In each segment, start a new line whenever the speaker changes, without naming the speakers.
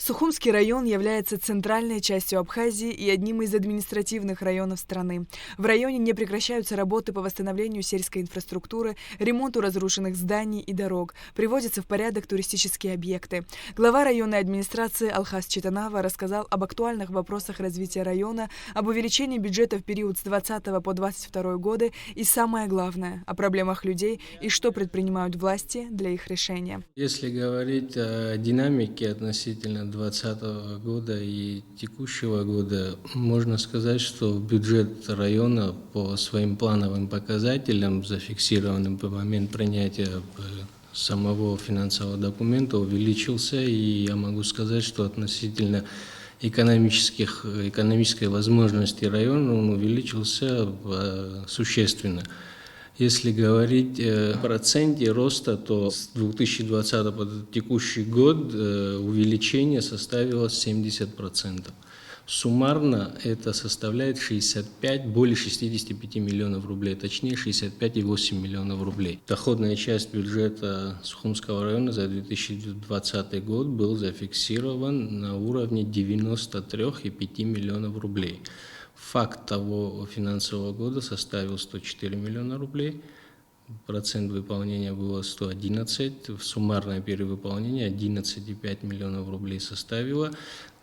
Сухумский район является центральной частью Абхазии и одним из административных районов страны. В районе не прекращаются работы по восстановлению сельской инфраструктуры, ремонту разрушенных зданий и дорог, приводятся в порядок туристические объекты. Глава районной администрации Алхас Читанава рассказал об актуальных вопросах развития района, об увеличении бюджета в период с 2020 по 2022 годы и, самое главное, о проблемах людей и что предпринимают власти для их решения.
Если говорить о динамике относительно 2020 года и текущего года, можно сказать, что бюджет района по своим плановым показателям, зафиксированным по момент принятия самого финансового документа, увеличился. И я могу сказать, что относительно экономической возможности района он увеличился существенно. Если говорить о проценте роста, то с 2020 по текущий год увеличение составило 70%. Суммарно это составляет более 65 миллионов рублей, точнее 65,8 миллионов рублей. Доходная часть бюджета Сухумского района за 2020 год был зафиксирован на уровне 93,5 миллионов рублей. Факт того финансового года составил 104 миллиона рублей, процент выполнения было 111, суммарное перевыполнение 11,5 миллионов рублей составило.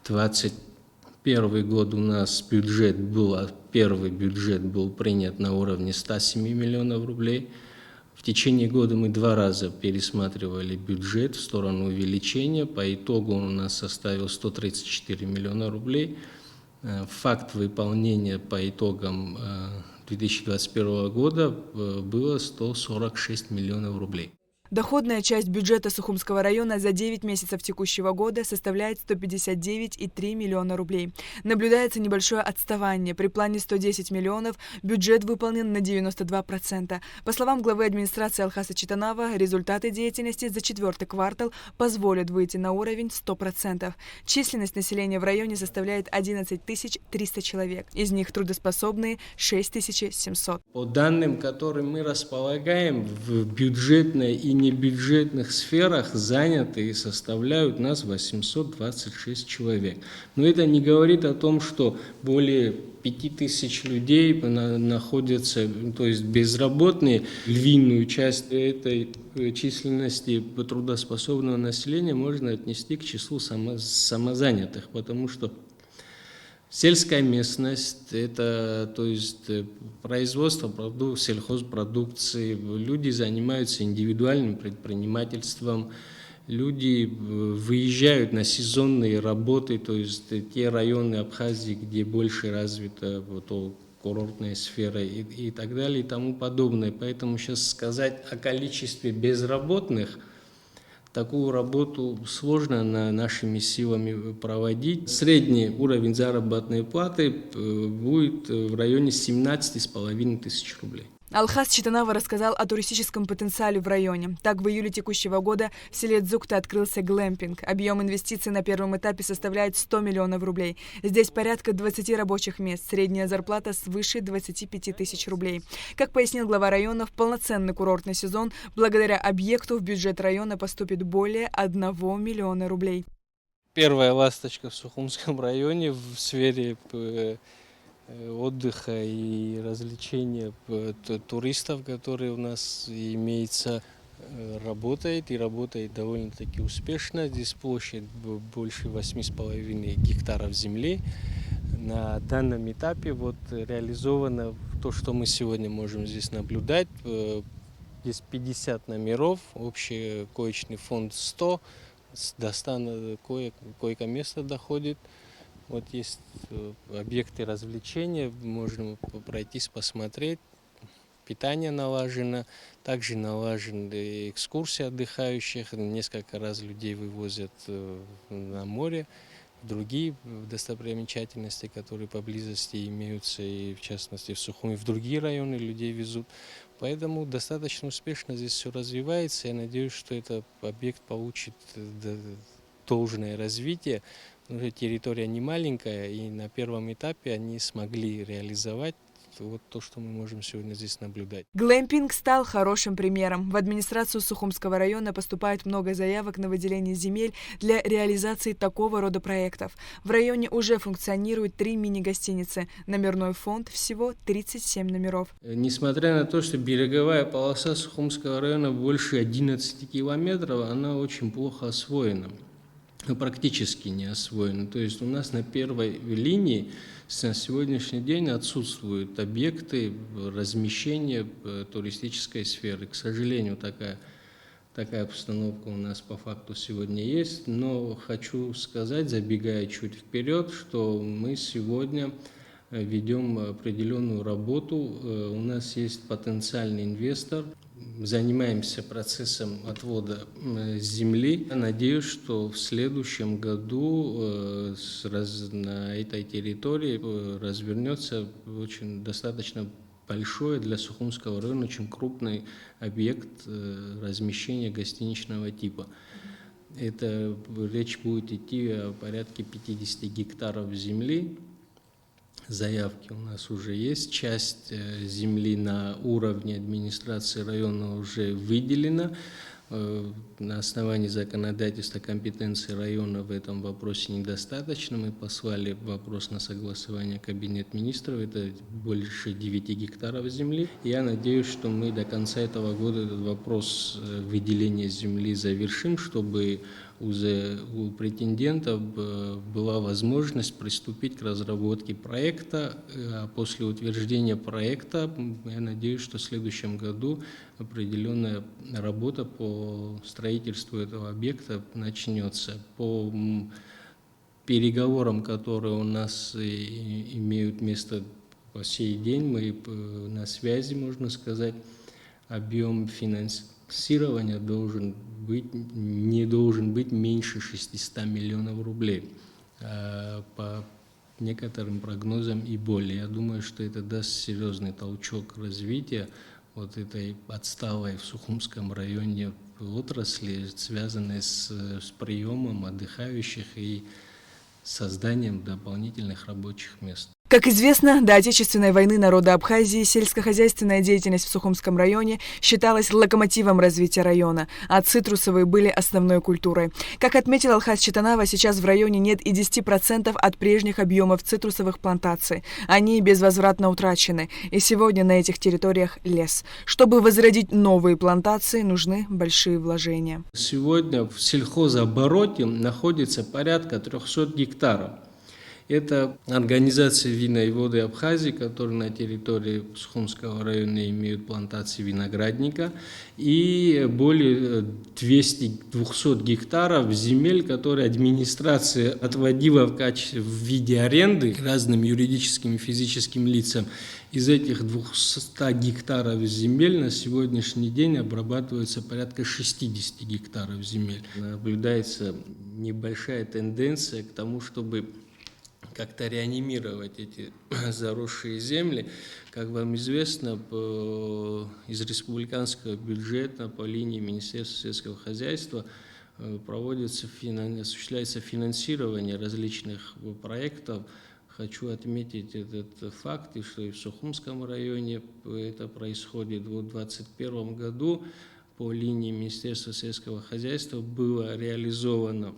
2021 год у нас первый бюджет был принят на уровне 107 миллионов рублей. В течение года мы 2 раза пересматривали бюджет в сторону увеличения, по итогу он у нас составил 134 миллиона рублей. Факт выполнения по итогам 2021 года было 146 миллионов рублей.
Доходная часть бюджета Сухумского района за 9 месяцев текущего года составляет 159,3 миллиона рублей. Наблюдается небольшое отставание. При плане 110 миллионов бюджет выполнен на 92%. По словам главы администрации Алхаса Читанава, результаты деятельности за 4-й квартал позволят выйти на уровень 100%. Численность населения в районе составляет 11 300 человек. Из них трудоспособные 6 700.
По данным, которыми мы располагаем, в бюджетной и небюджетных сферах занятые составляют нас 826 человек. Но это не говорит о том, что более 5000 людей находятся, то есть безработные. Львиную часть этой численности трудоспособного населения можно отнести к числу самозанятых, потому что сельская местность – это, то есть, производство сельхозпродукции, люди занимаются индивидуальным предпринимательством, люди выезжают на сезонные работы, то есть те районы Абхазии, где больше развита курортная сфера и так далее и тому подобное. Поэтому сейчас сказать о количестве безработных, такую работу сложно нашими силами проводить. Средний уровень заработной платы будет в районе 17,5 тысяч рублей.
Алхас Читанава рассказал о туристическом потенциале в районе. Так, в июле текущего года в селе Дзукта открылся глэмпинг. Объем инвестиций на первом этапе составляет 100 миллионов рублей. Здесь порядка 20 рабочих мест, средняя зарплата свыше 25 тысяч рублей. Как пояснил глава района, в полноценный курортный сезон благодаря объекту в бюджет района поступит более 1 миллиона рублей.
Первая ласточка в Сухумском районе в сфере отдыха и развлечения туристов, которые у нас имеется, работает и работает довольно-таки успешно. Здесь площадь больше 8,5 гектаров земли. На данном этапе реализовано то, что мы сегодня можем здесь наблюдать. Здесь 50 номеров, общий коечный фонд 100, до койко-места доходит. Есть объекты развлечения, можно пройтись, посмотреть. Питание налажено, также налажены экскурсии отдыхающих. Несколько раз людей вывозят на море, другие достопримечательности, которые поблизости имеются, и в частности в Сухуми, в другие районы людей везут. Поэтому достаточно успешно здесь все развивается. Я надеюсь, что этот объект получит должное развитие. Территория не маленькая, и на первом этапе они смогли реализовать вот то, что мы можем сегодня здесь наблюдать.
Глэмпинг стал хорошим примером. В администрацию Сухумского района поступает много заявок на выделение земель для реализации такого рода проектов. В районе уже функционирует 3 мини-гостиницы. Номерной фонд всего 37 номеров.
Несмотря на то, что береговая полоса Сухумского района больше 11 километров, она очень плохо освоена. Практически не освоена. То есть у нас на первой линии на сегодняшний день отсутствуют объекты размещения туристической сферы. К сожалению, такая обстановка у нас по факту сегодня есть. Но хочу сказать, забегая чуть вперед, что мы сегодня ведем определенную работу. У нас есть потенциальный инвестор. Занимаемся процессом отвода земли. Я надеюсь, что в следующем году на этой территории развернется очень достаточно большой для Сухумского района, очень крупный объект размещения гостиничного типа. Речь будет идти о порядке 50 гектаров земли. Заявки у нас уже есть, часть земли на уровне администрации района уже выделена. На основании законодательства компетенции района в этом вопросе недостаточно. Мы послали вопрос на согласование Кабинет министров, это больше 9 гектаров земли. Я надеюсь, что мы до конца этого года этот вопрос выделения земли завершим, чтобы у претендентов была возможность приступить к разработке проекта. А после утверждения проекта, я надеюсь, что в следующем году определенная работа по строительству этого объекта начнется. По переговорам, которые у нас имеют место по сей день, мы на связи, можно сказать, объем финансирования не должен быть меньше 600 миллионов рублей. По некоторым прогнозам и более. Я думаю, что это даст серьезный толчок развития вот этой отсталой в Сухумском районе отрасли, связанной с приемом отдыхающих и созданием дополнительных рабочих мест.
Как известно, до Отечественной войны народа Абхазии сельскохозяйственная деятельность в Сухумском районе считалась локомотивом развития района, а цитрусовые были основной культурой. Как отметил Алхаз Читанава, сейчас в районе нет и 10% от прежних объемов цитрусовых плантаций. Они безвозвратно утрачены, и сегодня на этих территориях лес. Чтобы возродить новые плантации, нужны большие вложения.
Сегодня в сельхозобороте находится порядка 300 гектаров. Это организация «Вина и воды Абхазии», которые на территории Сухумского района имеют плантации виноградника, и более 200 гектаров земель, которые администрация отводила в виде аренды разным юридическим и физическим лицам. Из этих 200 гектаров земель на сегодняшний день обрабатывается порядка 60 гектаров земель. Наблюдается небольшая тенденция к тому, чтобы как-то реанимировать эти заросшие земли. Как вам известно, из республиканского бюджета по линии Министерства сельского хозяйства осуществляется финансирование различных проектов. Хочу отметить этот факт, что и в Сухумском районе это происходит. В 2021 году по линии Министерства сельского хозяйства было реализовано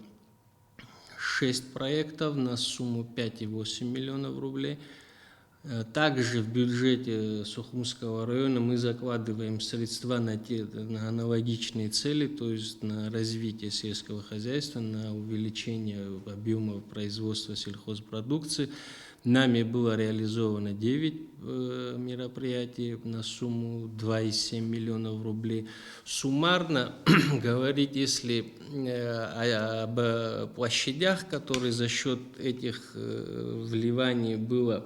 6 проектов на сумму 5,8 миллионов рублей. Также в бюджете Сухумского района мы закладываем средства на аналогичные цели, то есть на развитие сельского хозяйства, на увеличение объемов производства сельхозпродукции. Нами было реализовано 9 мероприятий на сумму 2,7 миллионов рублей. Суммарно говорить, если об площадях, которые за счет этих вливаний было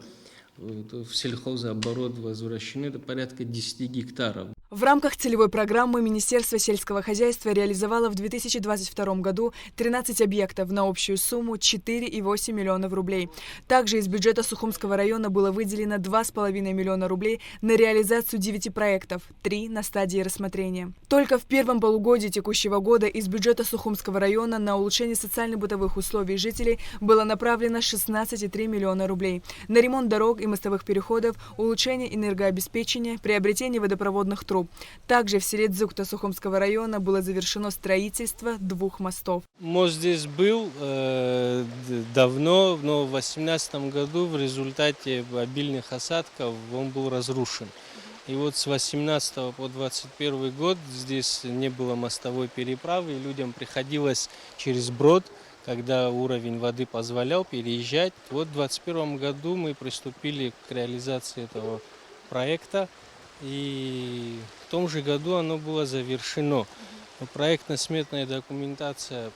в сельхозоборот возвращены, это порядка 10 гектаров.
В рамках целевой программы Министерство сельского хозяйства реализовало в 2022 году 13 объектов на общую сумму 4,8 миллионов рублей. Также из бюджета Сухумского района было выделено 2,5 миллиона рублей на реализацию 9 проектов, 3 на стадии рассмотрения. Только в первом полугодии текущего года из бюджета Сухумского района на улучшение социально-бытовых условий жителей было направлено 16,3 миллиона рублей. На ремонт дорог и мостовых переходов, улучшение энергообеспечения, приобретение водопроводных труб. Также в селе Дзукта Сухумского района было завершено строительство 2 мостов.
Мост здесь был давно, но в 2018 году в результате обильных осадков он был разрушен. И вот с 2018 по 2021 год здесь не было мостовой переправы, и людям приходилось через брод, когда уровень воды позволял, переезжать. Вот в 2021 году мы приступили к реализации этого проекта. И в том же году оно было завершено. Проектно-сметная документация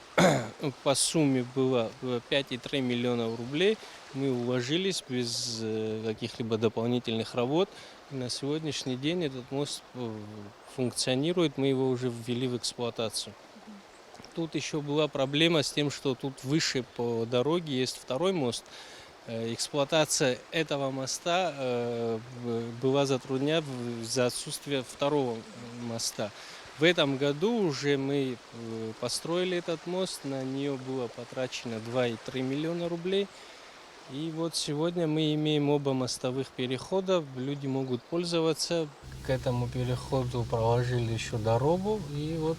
по сумме была 5,3 миллиона рублей. Мы уложились без каких-либо дополнительных работ. И на сегодняшний день этот мост функционирует, мы его уже ввели в эксплуатацию. Тут еще была проблема с тем, что тут выше по дороге есть второй мост. Эксплуатация этого моста была затруднена из-за отсутствия второго моста. В этом году уже мы построили этот мост, на нее было потрачено 2,3 миллиона рублей. И вот сегодня мы имеем оба мостовых перехода, люди могут пользоваться. К этому переходу проложили еще дорогу и вот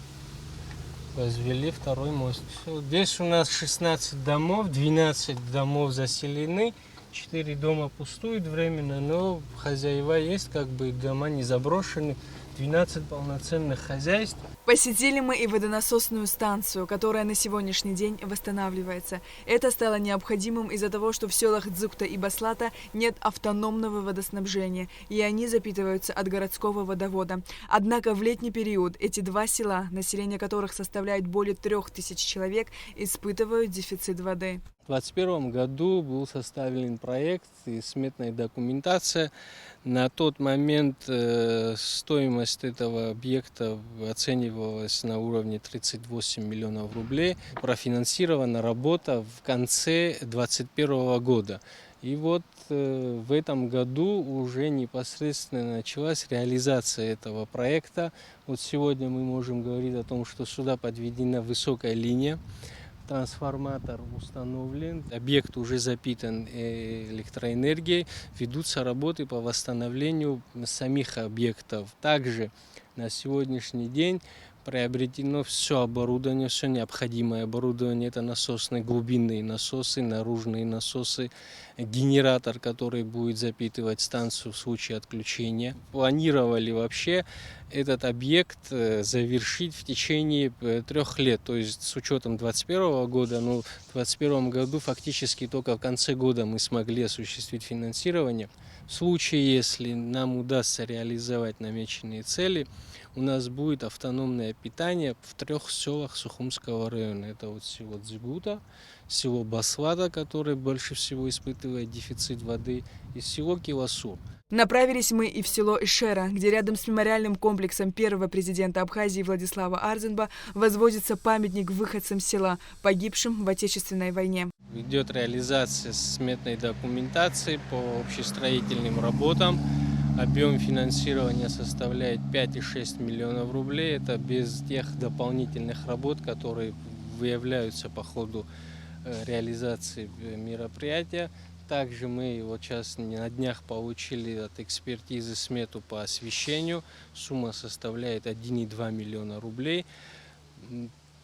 возвели второй мост. Здесь у нас 16 домов, 12 домов заселены, 4 дома пустуют временно, но хозяева есть, как бы дома не заброшены, 12 полноценных хозяйств.
Посетили мы и водонасосную станцию, которая на сегодняшний день восстанавливается. Это стало необходимым из-за того, что в селах Дзукта и Баслата нет автономного водоснабжения, и они запитываются от городского водовода. Однако в летний период эти 2 села, население которых составляет более 3000 человек, испытывают дефицит воды.
В 2021 году был составлен проект и сметная документация. На тот момент стоимость этого объекта оценивалась на уровне 38 миллионов рублей. Профинансирована работа в конце 2021 года. И вот в этом году уже непосредственно началась реализация этого проекта. Вот сегодня мы можем говорить о том, что сюда подведена высокая линия. Трансформатор установлен, объект уже запитан электроэнергией, ведутся работы по восстановлению самих объектов. Также на сегодняшний день приобретено все оборудование, все необходимое оборудование. Это насосные, глубинные насосы, наружные насосы, генератор, который будет запитывать станцию в случае отключения. Планировали вообще этот объект завершить в течение 3 лет, то есть с учетом 2021 года, но в 2021 году фактически только в конце года мы смогли осуществить финансирование. В случае, если нам удастся реализовать намеченные цели, у нас будет автономное питание в 3 селах Сухумского района. Это вот село Дзугута, село Баслата, которое больше всего испытывает дефицит воды, и село Киласу.
Направились мы и в село Ишера, где рядом с мемориальным комплексом первого президента Абхазии Владислава Арзенба возводится памятник выходцам села, погибшим в Отечественной войне.
Идет реализация сметной документации по общестроительным работам. Объем финансирования составляет 5,6 миллионов рублей. Это без тех дополнительных работ, которые выявляются по ходу реализации мероприятия. Также мы вот сейчас на днях получили от экспертизы смету по освещению. Сумма составляет 1,2 миллиона рублей.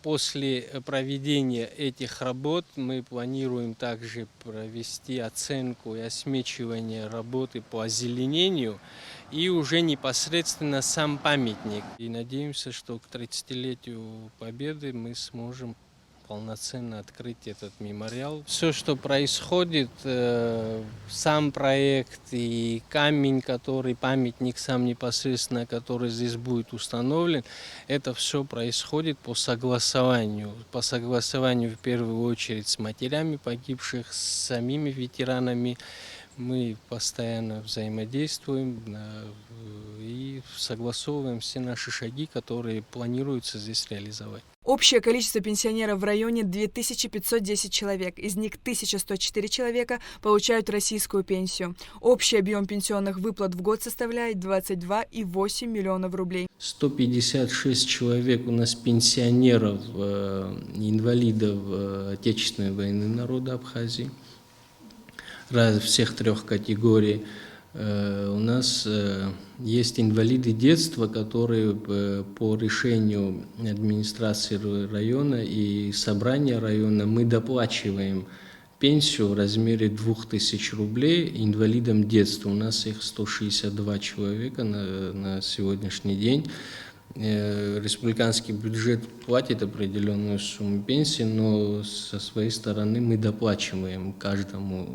После проведения этих работ мы планируем также провести оценку и осмечивание работы по озеленению и уже непосредственно сам памятник. И надеемся, что к 30-летию Победы мы сможем полноценно открыть этот мемориал. Все, что происходит, сам проект и камень, который, памятник сам непосредственно, который здесь будет установлен, это все происходит по согласованию. По согласованию в первую очередь с матерями погибших, с самими ветеранами. Мы постоянно взаимодействуем и и согласовываем все наши шаги, которые планируется здесь реализовать.
Общее количество пенсионеров в районе 2510 человек. Из них 1104 человека получают российскую пенсию. Общий объем пенсионных выплат в год составляет 22,8 миллионов рублей.
156 человек у нас пенсионеров, инвалидов Отечественной войны народа Абхазии, всех трех категорий. У нас есть инвалиды детства, которые по решению администрации района и собрания района мы доплачиваем пенсию в размере 2000 рублей инвалидам детства. У нас их 162 человека на сегодняшний день. Республиканский бюджет платит определенную сумму пенсии, но со своей стороны мы доплачиваем каждому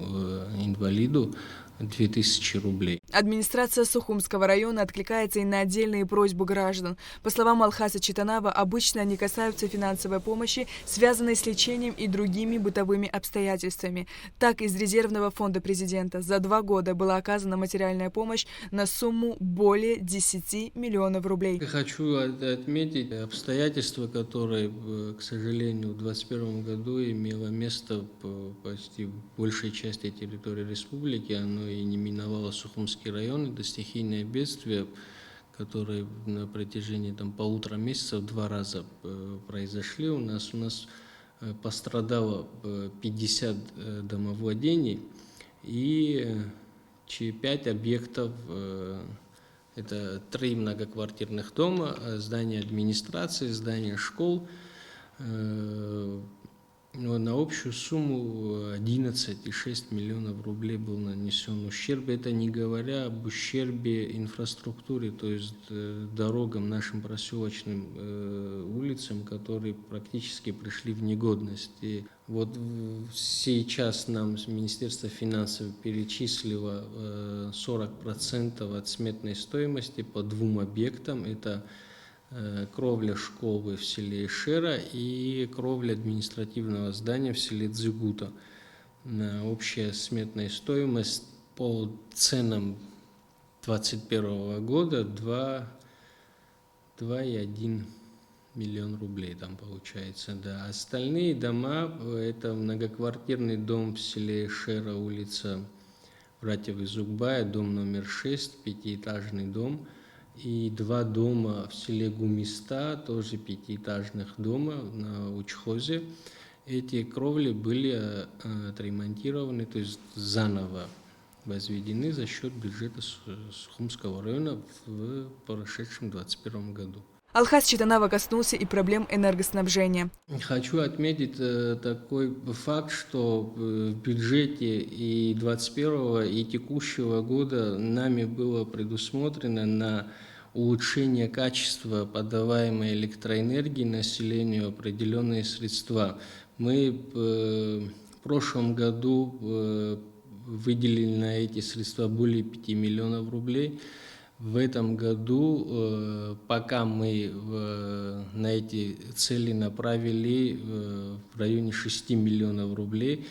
инвалиду 2000 рублей.
Администрация Сухумского района откликается и на отдельные просьбы граждан. По словам Алхаса Читанава, обычно они касаются финансовой помощи, связанной с лечением и другими бытовыми обстоятельствами. Так, из резервного фонда президента за 2 года была оказана материальная помощь на сумму более 10 миллионов рублей.
Я хочу отметить обстоятельства, которые, к сожалению, в 2021 году имело место почти в большей части территории республики. Оно и не миновало Сухумский район. Это стихийное бедствие, которые на протяжении 1,5 месяца 2 раза произошли. У нас пострадало 50 домовладений и 5 объектов. Это 3 многоквартирных дома, здания администрации, здания школ. На общую сумму 11,6 миллионов рублей был нанесен ущерб. Это не говоря об ущербе инфраструктуре, то есть дорогам, нашим проселочным улицам, которые практически пришли в негодность. И вот сейчас нам Министерство финансов перечислило 40% от сметной стоимости по 2 объектам. Это кровля школы в селе Ишера и кровля административного здания в селе Дзигута. Общая сметная стоимость по ценам 2021 года 2,1 миллион рублей там получается. Да. Остальные дома, это многоквартирный дом в селе Ишера, улица братьев Изукбая, дом номер 6, 5-этажный дом. И 2 дома в селе Гумиста, тоже 5-этажных дома на Учхозе. Эти кровли были отремонтированы, то есть заново возведены за счет бюджета Сухумского района в прошедшем 2021 году.
Алхас Читанава коснулся и проблем энергоснабжения.
Хочу отметить такой факт, что в бюджете и 2021 и текущего года нами было предусмотрено на улучшение качества подаваемой электроэнергии населению определенные средства. Мы в прошлом году выделили на эти средства более 5 миллионов рублей. В этом году, пока мы на эти цели направили в районе 6 миллионов рублей,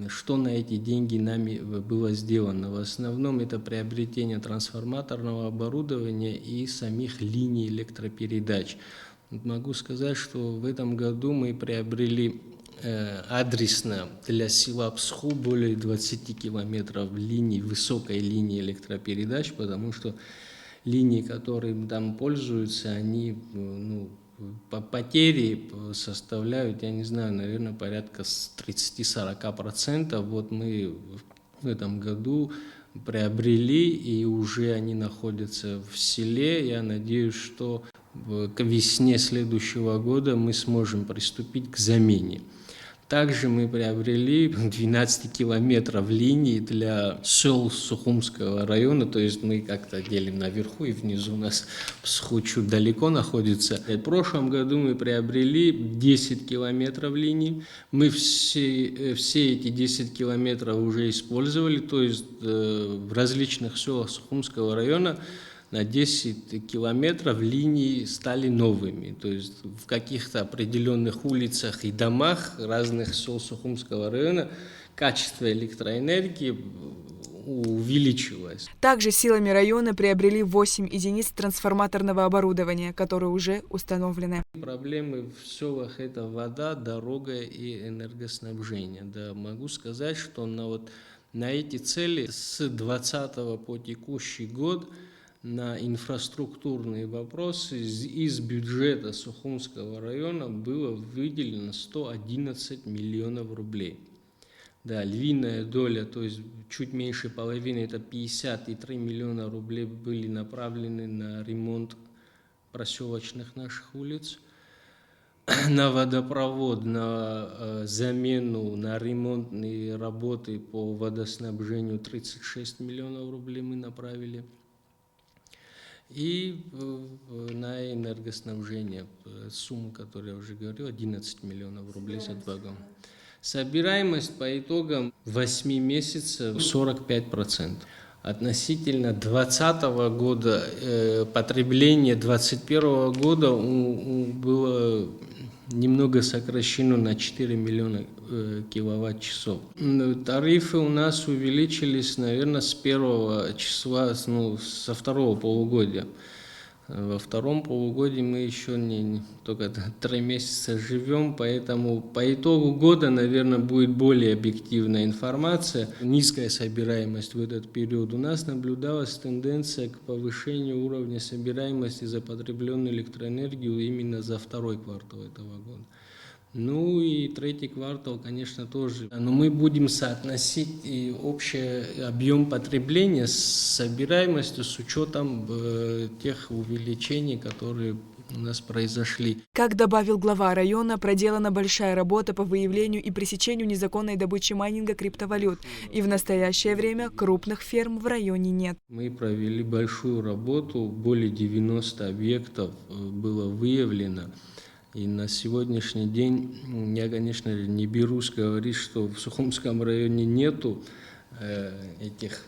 что на эти деньги нами было сделано? В основном это приобретение трансформаторного оборудования и самих линий электропередач. Могу сказать, что в этом году мы приобрели адресно для села Псху более 20 километров линий, высокой линии электропередач, потому что линии, которые там пользуются, они по потери составляют, я не знаю, наверное, порядка 30-40%. Вот мы в этом году приобрели, и уже они находятся в селе. Я надеюсь, что к весне следующего года мы сможем приступить к замене. Также мы приобрели 12 километров линий для сел Сухумского района, то есть мы как-то делим наверху и внизу у нас Псху чуть далеко находится. В прошлом году мы приобрели 10 километров линий. Мы все эти 10 километров уже использовали, то есть в различных селах Сухумского района на 10 километров линии стали новыми. То есть в каких-то определенных улицах и домах разных сел Сухумского района качество электроэнергии увеличилась.
Также силами района приобрели 8 единиц трансформаторного оборудования, которые уже установлены.
Проблемы в селах – это вода, дорога и энергоснабжение. Да, могу сказать, что на эти цели с 2020 по текущий год на инфраструктурные вопросы из бюджета Сухумского района было выделено 111 миллионов рублей. Да, львиная доля, то есть чуть меньше половины, это 53 миллиона рублей были направлены на ремонт проселочных наших улиц, на водопровод, на замену, на ремонтные работы по водоснабжению 36 миллионов рублей мы направили. И на энергоснабжение сумму, которую я уже говорил, 11 миллионов рублей за 2 года. Собираемость по итогам 8 месяцев 45%. Относительно 2020 года потребление 2021 года было немного сокращено на 4 миллиона киловатт-часов. Тарифы у нас увеличились, наверное, с 1 числа, со второго полугодия. Во втором полугодии мы еще только 3 месяца живем, поэтому по итогу года, наверное, будет более объективная информация. Низкая собираемость в этот период. У нас наблюдалась тенденция к повышению уровня собираемости за потребленную электроэнергию именно за второй квартал этого года. Ну и третий квартал, конечно, тоже. Но мы будем соотносить и общий объем потребления с собираемостью с учетом тех увеличений, которые у нас произошли.
Как добавил глава района, проделана большая работа по выявлению и пресечению незаконной добычи майнинга криптовалют. И в настоящее время крупных ферм в районе нет.
Мы провели большую работу, более 90 объектов было выявлено. И на сегодняшний день я, конечно, не берусь говорить, что в Сухумском районе нету этих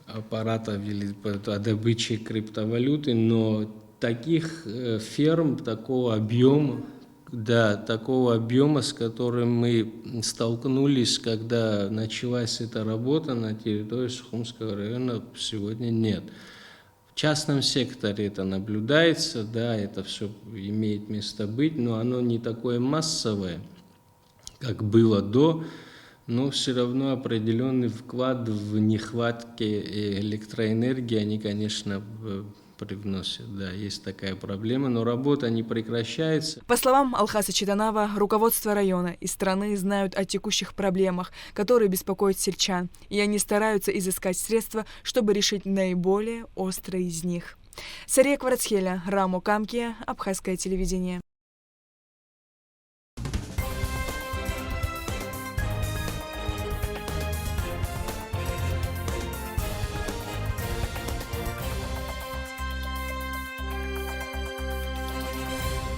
аппаратов или по добыче криптовалюты, но таких ферм, такого объема, с которым мы столкнулись, когда началась эта работа на территории Сухумского района, сегодня нет. В частном секторе это наблюдается, да, это все имеет место быть, но оно не такое массовое, как было до, но все равно определенный вклад в нехватке электроэнергии они, конечно, привносят. Да, есть такая проблема, но работа не прекращается.
По словам Алхаса Читанава, руководство района и страны знают о текущих проблемах, которые беспокоят сельчан, и они стараются изыскать средства, чтобы решить наиболее острые из них. Сария Кварацхеля, Рамо Камкия, Абхазское телевидение.